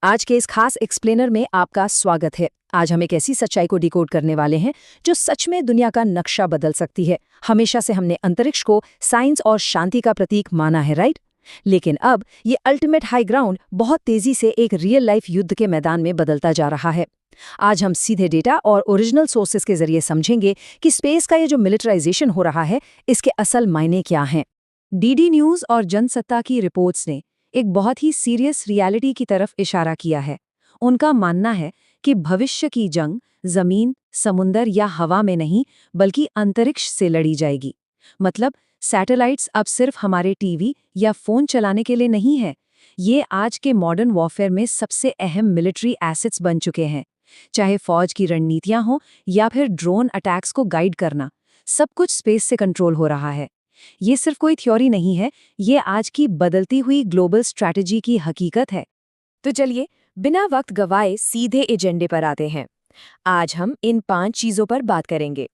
आज के इस खास एक्सप्लेनर में आपका स्वागत है। आज हम एक ऐसी सच्चाई को डिकोड करने वाले हैं जो सच में दुनिया का नक्शा बदल सकती है। हमेशा से हमने अंतरिक्ष को साइंस और शांति का प्रतीक माना है, राइट? लेकिन अब ये अल्टीमेट हाई ग्राउंड बहुत तेजी से एक रियल लाइफ युद्ध के मैदान में बदलता जा रहा है। आज हम सीधे डेटा और ओरिजिनल सोर्सेस के जरिए समझेंगे कि स्पेस का ये जो मिलिटराइजेशन हो रहा है, इसके असल मायने क्या हैं। डीडी न्यूज़ और जनसत्ता की रिपोर्ट्स ने एक बहुत ही सीरियस रियलिटी की तरफ इशारा किया है। उनका मानना है कि भविष्य की जंग जमीन, समुंदर या हवा में नहीं, बल्कि अंतरिक्ष से लड़ी जाएगी। मतलब सैटेलाइट्स अब सिर्फ हमारे टीवी या फोन चलाने के लिए नहीं है, ये आज के मॉडर्न वॉरफेयर में सबसे अहम मिलिट्री एसेट्स बन चुके हैं। चाहे फौज की रणनीतियां हो या फिर ड्रोन अटैक्स को गाइड करना, सब कुछ स्पेस से कंट्रोल हो रहा है। ये सिर्फ कोई थ्योरी नहीं है, ये आज की बदलती हुई ग्लोबल स्ट्रैटेजी की हकीकत है। तो चलिए बिना वक्त गवाए सीधे एजेंडे पर आते हैं। आज हम इन 5 चीजों पर बात करेंगे।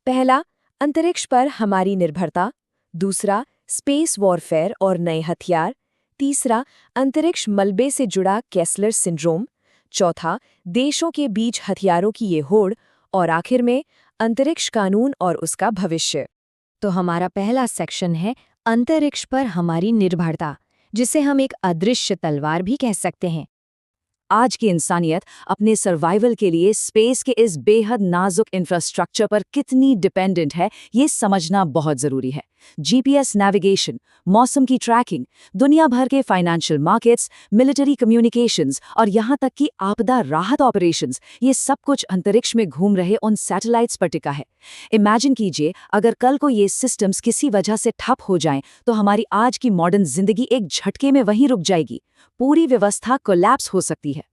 पहला, अंतरिक्ष पर हमारी निर्भरता। दूसरा, स्पेस वॉरफेयर और नए हथियार। तीसरा, अंतरिक्ष मलबे से जुड़ा केस्लर सिंड्रोम। चौथा, देशों के बीच हथियारों की ये होड़। और आखिर में अंतरिक्ष कानून और उसका भविष्य। तो हमारा पहला सेक्शन है अंतरिक्ष पर हमारी निर्भरता, जिसे हम एक अदृश्य तलवार भी कह सकते हैं। आज की इंसानियत अपने सर्वाइवल के लिए स्पेस के इस बेहद नाजुक इंफ्रास्ट्रक्चर पर कितनी डिपेंडेंट है, ये समझना बहुत जरूरी है। जीपीएस नेविगेशन, मौसम की ट्रैकिंग, दुनिया भर के फाइनेंशियल मार्केट्स, मिलिट्री कम्युनिकेशंस और यहाँ तक कि आपदा राहत ऑपरेशंस, ये सब कुछ अंतरिक्ष में घूम रहे उन सैटेलाइट्स पर टिका है। इमेजिन कीजिए, अगर कल को ये सिस्टम्स किसी वजह से ठप हो जाएं, तो हमारी आज की मॉडर्न जिंदगी एक झटके में वहीं रुक जाएगी। पूरी व्यवस्था कोलैप्स हो सकती है।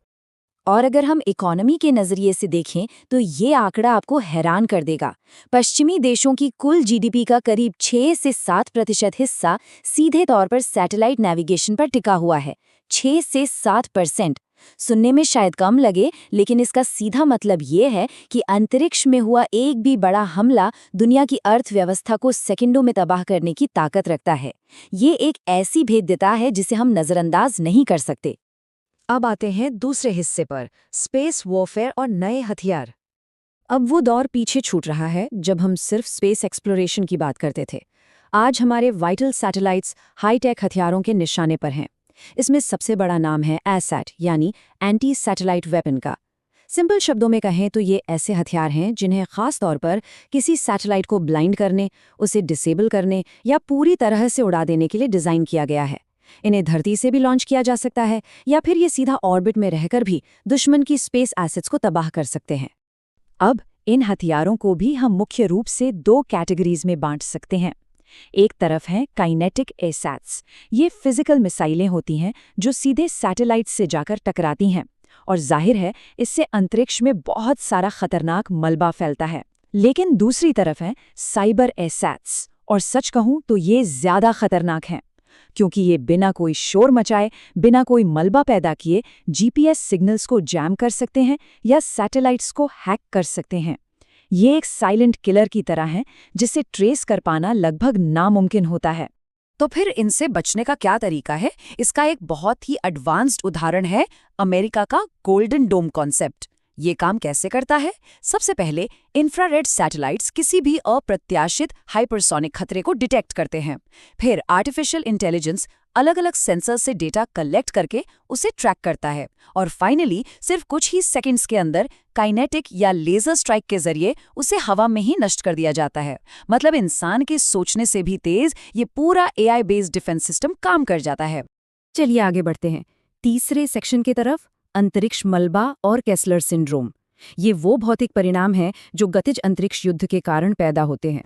और अगर हम इकोनॉमी के नजरिए से देखें तो ये आंकड़ा आपको हैरान कर देगा। पश्चिमी देशों की कुल जीडीपी का करीब 6 से 7% हिस्सा सीधे तौर पर सैटेलाइट नेविगेशन पर टिका हुआ है। 6 से 7%। सुनने में शायद कम लगे, लेकिन इसका सीधा मतलब ये है कि अंतरिक्ष में हुआ एक भी बड़ा हमला दुनिया की अर्थव्यवस्था को सेकंडों में तबाह करने की ताकत रखता है। ये एक ऐसी भेद्यता है जिसे हम नजरअंदाज नहीं कर सकते। अब आते हैं दूसरे हिस्से पर, स्पेस वॉरफेयर और नए हथियार। अब वो दौर पीछे छूट रहा है जब हम सिर्फ स्पेस एक्सप्लोरेशन की बात करते थे। आज हमारे वाइटल सैटेलाइट्स हाईटेक हथियारों के निशाने पर हैं। इसमें सबसे बड़ा नाम है एसैट, यानी एंटी सैटेलाइट वेपन का। सिंपल शब्दों में कहें तो ये ऐसे हथियार हैं जिन्हें खास तौर पर किसी सैटेलाइट को ब्लाइंड करने, उसे डिसेबल करने या पूरी तरह से उड़ा देने के लिए डिज़ाइन किया गया है। इन्हें धरती से भी लॉन्च किया जा सकता है, या फिर ये सीधा ऑर्बिट में रहकर भी दुश्मन की स्पेस एसेट्स को तबाह कर सकते हैं। अब इन हथियारों को भी हम मुख्य रूप से 2 कैटेगरीज में बांट सकते हैं। एक तरफ है काइनेटिक एसैट्स। ये फिजिकल मिसाइलें होती हैं जो सीधे सैटेलाइट से जाकर टकराती हैं, और जाहिर है इससे अंतरिक्ष में बहुत सारा खतरनाक मलबा फैलता है। लेकिन दूसरी तरफ है साइबर एसैट्स, और सच कहूं तो ये ज्यादा खतरनाक हैं, क्योंकि ये बिना कोई शोर मचाए, बिना कोई मलबा पैदा किए जीपीएस सिग्नल्स को जैम कर सकते हैं या सैटेलाइट्स को हैक कर सकते हैं। ये एक साइलेंट किलर की तरह है जिसे ट्रेस कर पाना लगभग नामुमकिन होता है। तो फिर इनसे बचने का क्या तरीका है? इसका एक बहुत ही एडवांस्ड उदाहरण है अमेरिका का गोल्डन डोम कॉन्सेप्ट। ये काम कैसे करता है? सबसे पहले इंफ्रारेड सैटेलाइट्स किसी भी अप्रत्याशित हाइपरसोनिक खतरे को डिटेक्ट करते हैं। फिर आर्टिफिशियल इंटेलिजेंस अलग अलग सेंसर से डेटा कलेक्ट करके उसे ट्रैक करता है, और फाइनली सिर्फ कुछ ही सेकंड्स के अंदर काइनेटिक या लेजर स्ट्राइक के जरिए उसे हवा में ही नष्ट कर दिया जाता है। मतलब इंसान के सोचने से भी तेज ये पूरा एआई बेस्ड डिफेंस सिस्टम काम कर जाता है। चलिए आगे बढ़ते हैं तीसरे सेक्शन की तरफ, अंतरिक्ष मलबा और केस्लर सिंड्रोम। ये वो भौतिक परिणाम हैं जो गतिज अंतरिक्ष युद्ध के कारण पैदा होते हैं।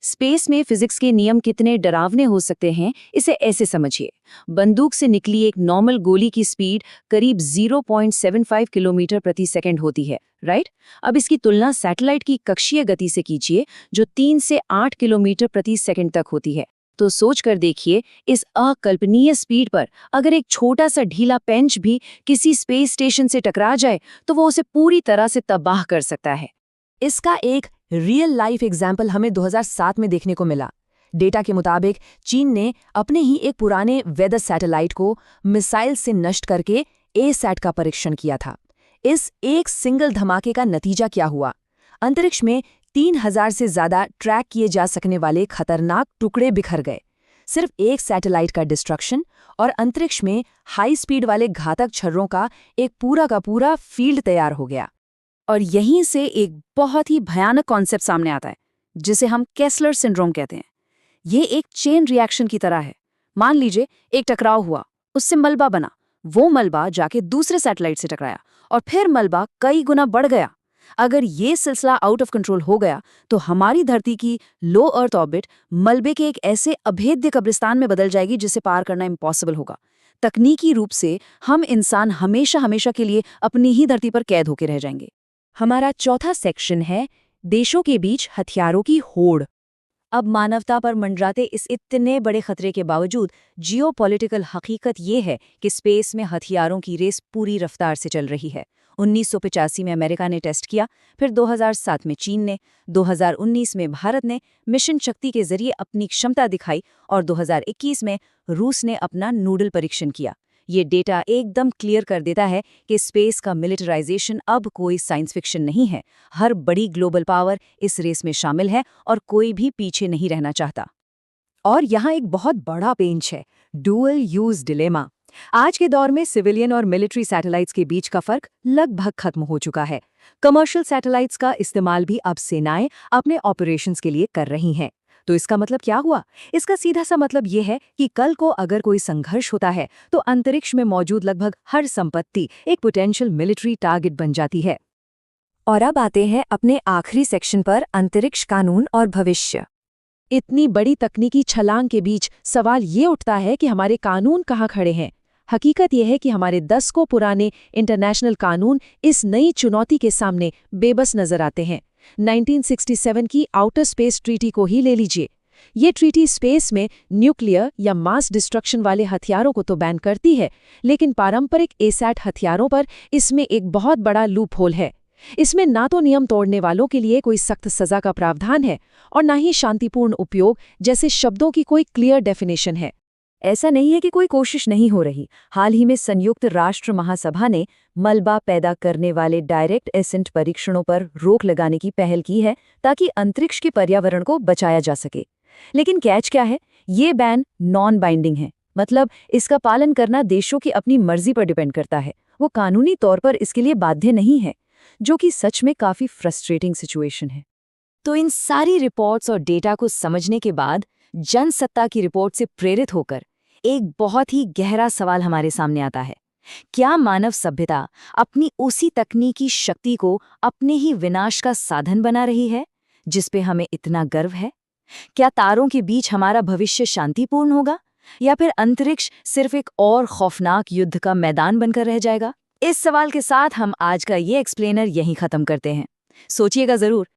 स्पेस में फिजिक्स के नियम कितने डरावने हो सकते हैं, इसे ऐसे समझिए। बंदूक से निकली एक नॉर्मल गोली की स्पीड करीब 0.75 किलोमीटर प्रति सेकंड होती है, राइट? अब इसकी तुलना सैटेलाइट की कक्षीय गति से कीजिए, जो 3 से 8 किलोमीटर प्रति सेकंड तक होती है। तो सोच कर देखिए, इस अकल्पनीय स्पीड पर अगर एक छोटा सा ढीला पेंच भी किसी स्पेस स्टेशन से टकरा जाए तो वो उसे पूरी तरह से तबाह कर सकता है। इसका एक रियल लाइफ एग्जाम्पल हमें 2007 में देखने को मिला। डेटा के मुताबिक चीन ने अपने ही एक पुराने वेदर सैटेलाइट को मिसाइल से नष्ट करके एसैट का परीक्षण किया था। इस एक सिंगल धमाके का नतीजा क्या हुआ? अंतरिक्ष में 3000 से ज्यादा ट्रैक किए जा सकने वाले खतरनाक टुकड़े बिखर गए। सिर्फ एक सैटेलाइट का डिस्ट्रक्शन और अंतरिक्ष में हाई स्पीड वाले घातक छर्रों का एक पूरा का पूरा फील्ड तैयार हो गया। और यहीं से एक बहुत ही भयानक कॉन्सेप्ट सामने आता है, जिसे हम केस्लर सिंड्रोम कहते हैं। ये एक चेन रिएक्शन की तरह है। मान लीजिए एक टकराव हुआ, उससे मलबा बना, वो मलबा जाके दूसरे सैटेलाइट से टकराया और फिर मलबा कई गुना बढ़ गया। अगर ये सिलसिला आउट ऑफ कंट्रोल हो गया तो हमारी धरती की लो अर्थ ऑर्बिट मलबे के एक ऐसे अभेद्य कब्रिस्तान में बदल जाएगी जिसे पार करना इम्पॉसिबल होगा। तकनीकी रूप से हम इंसान हमेशा हमेशा के लिए अपनी ही धरती पर कैद होकर रह जाएंगे। हमारा चौथा सेक्शन है देशों के बीच हथियारों की होड़। अब मानवता पर मंडराते इस इतने बड़े खतरे के बावजूद जियोपॉलिटिकल हकीकत ये है कि स्पेस में हथियारों की रेस पूरी रफ्तार से चल रही है। 1985 में अमेरिका ने टेस्ट किया, फिर 2007 में चीन ने, 2019 में भारत ने मिशन शक्ति के जरिए अपनी क्षमता दिखाई और 2021 में रूस ने अपना नूडल परीक्षण किया। ये डेटा एकदम क्लियर कर देता है कि स्पेस का मिलिटराइजेशन अब कोई साइंस फिक्शन नहीं है। हर बड़ी ग्लोबल पावर इस रेस में शामिल है और कोई भी पीछे नहीं रहना चाहता। और यहाँ एक बहुत बड़ा पेंच है, डुअल यूज डिलेमा। आज के दौर में सिविलियन और मिलिट्री सैटेलाइट्स के बीच का फर्क लगभग खत्म हो चुका है। कमर्शियल सैटेलाइट्स का इस्तेमाल भी अब सेनाएं अपने ऑपरेशंस के लिए कर रही हैं। तो इसका मतलब क्या हुआ? इसका सीधा सा मतलब ये है कि कल को अगर कोई संघर्ष होता है तो अंतरिक्ष में मौजूद लगभग हर संपत्ति एक पोटेंशियल मिलिट्री टारगेट बन जाती है। और अब आते हैं अपने आखिरी सेक्शन पर, अंतरिक्ष कानून और भविष्य। इतनी बड़ी तकनीकी छलांग के बीच सवाल ये उठता है कि हमारे कानून कहाँ खड़े हैं। हकीकत यह है कि हमारे दशकों पुराने इंटरनेशनल कानून इस नई चुनौती के सामने बेबस नजर आते हैं। 1967 की आउटर स्पेस ट्रीटी को ही ले लीजिए। ये ट्रीटी स्पेस में न्यूक्लियर या मास डिस्ट्रक्शन वाले हथियारों को तो बैन करती है, लेकिन पारंपरिक एसैट हथियारों पर इसमें एक बहुत बड़ा लूप होल है। इसमें ना तो नियम तोड़ने वालों के लिए कोई सख्त सजा का प्रावधान है और ना ही शांतिपूर्ण उपयोग जैसे शब्दों की कोई क्लियर डेफिनेशन है। ऐसा नहीं है कि कोई कोशिश नहीं हो रही। हाल ही में संयुक्त राष्ट्र महासभा ने मलबा पैदा करने वाले डायरेक्ट एसेंट परीक्षणों पर रोक लगाने की पहल की है ताकि अंतरिक्ष के पर्यावरण को बचाया जा सके। लेकिन कैच क्या है? ये बैन नॉन बाइंडिंग है, मतलब इसका पालन करना देशों की अपनी मर्जी पर डिपेंड करता है। वो कानूनी तौर पर इसके लिए बाध्य नहीं है, जो कि सच में काफी फ्रस्ट्रेटिंग सिचुएशन है। तो इन सारी रिपोर्ट्स और डेटा को समझने के बाद जनसत्ता की रिपोर्ट से प्रेरित होकर एक बहुत ही गहरा सवाल हमारे सामने आता है। क्या मानव सभ्यता अपनी उसी तकनीकी शक्ति को अपने ही विनाश का साधन बना रही है जिस पे हमें इतना गर्व है? क्या तारों के बीच हमारा भविष्य शांतिपूर्ण होगा या फिर अंतरिक्ष सिर्फ एक और खौफनाक युद्ध का मैदान बनकर रह जाएगा? इस सवाल के साथ हम आज का ये एक्सप्लेनर यहीं खत्म करते हैं। सोचिएगा जरूर